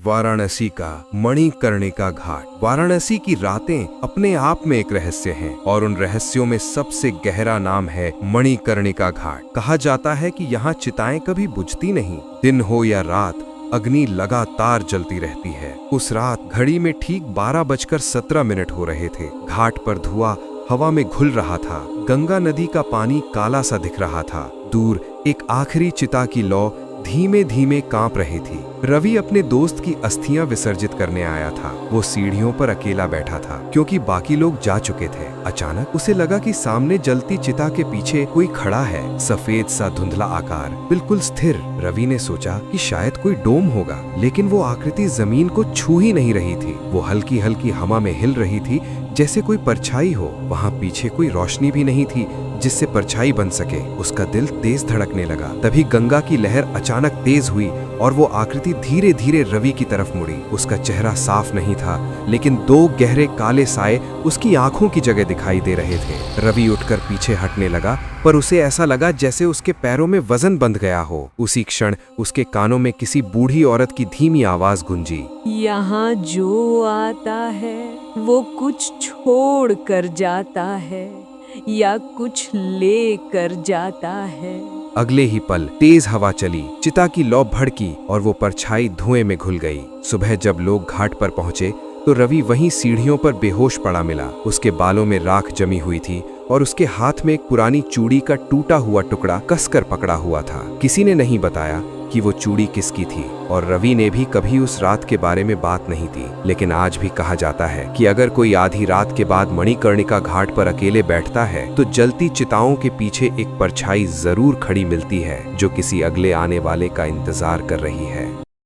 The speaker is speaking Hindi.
वाराणसी का मणिकर्णिका घाट। वाराणसी की रातें अपने आप में एक रहस्य हैं और उन रहस्यों में सबसे गहरा नाम है मणिकर्णिका घाट। कहा जाता है कि यहाँ चिताएं कभी बुझती नहीं, दिन हो या रात अग्नि लगातार जलती रहती है। उस रात घड़ी में ठीक 12:17 हो रहे थे। घाट पर धुआं हवा में घुल रहा था। गंगा नदी का पानी काला सा दिख रहा था। दूर एक आखिरी चिता की लौ धीमे धीमे कांप रही थी। रवि अपने दोस्त की अस्थियां विसर्जित करने आया था। वो सीढ़ियों पर अकेला बैठा था क्योंकि बाकी लोग जा चुके थे। अचानक उसे लगा कि सामने जलती चिता के पीछे कोई खड़ा है, सफेद सा धुंधला आकार, बिल्कुल स्थिर। रवि ने सोचा कि शायद कोई डोम होगा, लेकिन वो आकृति जमीन को छू ही नहीं रही थी। वो हल्की हल्की हवा में हिल रही थी, जैसे कोई परछाई हो। वहाँ पीछे कोई रोशनी भी नहीं थी जिससे परछाई बन सके। उसका दिल तेज धड़कने लगा। तभी गंगा की लहर अचानक तेज हुई और वो आकृति धीरे धीरे रवि की तरफ मुड़ी। उसका चेहरा साफ नहीं था, लेकिन दो गहरे काले साए उसकी आंखों की जगह दिखाई दे रहे थे। रवि उठकर पीछे हटने लगा, पर उसे ऐसा लगा जैसे उसके पैरों में वजन बंध गया हो। उसी क्षण उसके कानों में किसी बूढ़ी औरत की धीमी आवाज गूंजी, यहाँ जो आता है वो कुछ छोड़ कर जाता है या कुछ ले कर जाता है। अगले ही पल तेज हवा चली, चिता की लौ भड़की और वो परछाई धुएं में घुल गई। सुबह जब लोग घाट पर पहुंचे तो रवि वहीं सीढ़ियों पर बेहोश पड़ा मिला। उसके बालों में राख जमी हुई थी और उसके हाथ में एक पुरानी चूड़ी का टूटा हुआ टुकड़ा कसकर पकड़ा हुआ था। किसी ने नहीं बताया कि वो चूड़ी किसकी थी और रवि ने भी कभी उस रात के बारे में बात नहीं की। लेकिन आज भी कहा जाता है कि अगर कोई आधी रात के बाद मणिकर्णिका घाट पर अकेले बैठता है तो जलती चिताओं के पीछे एक परछाई जरूर खड़ी मिलती है, जो किसी अगले आने वाले का इंतजार कर रही है।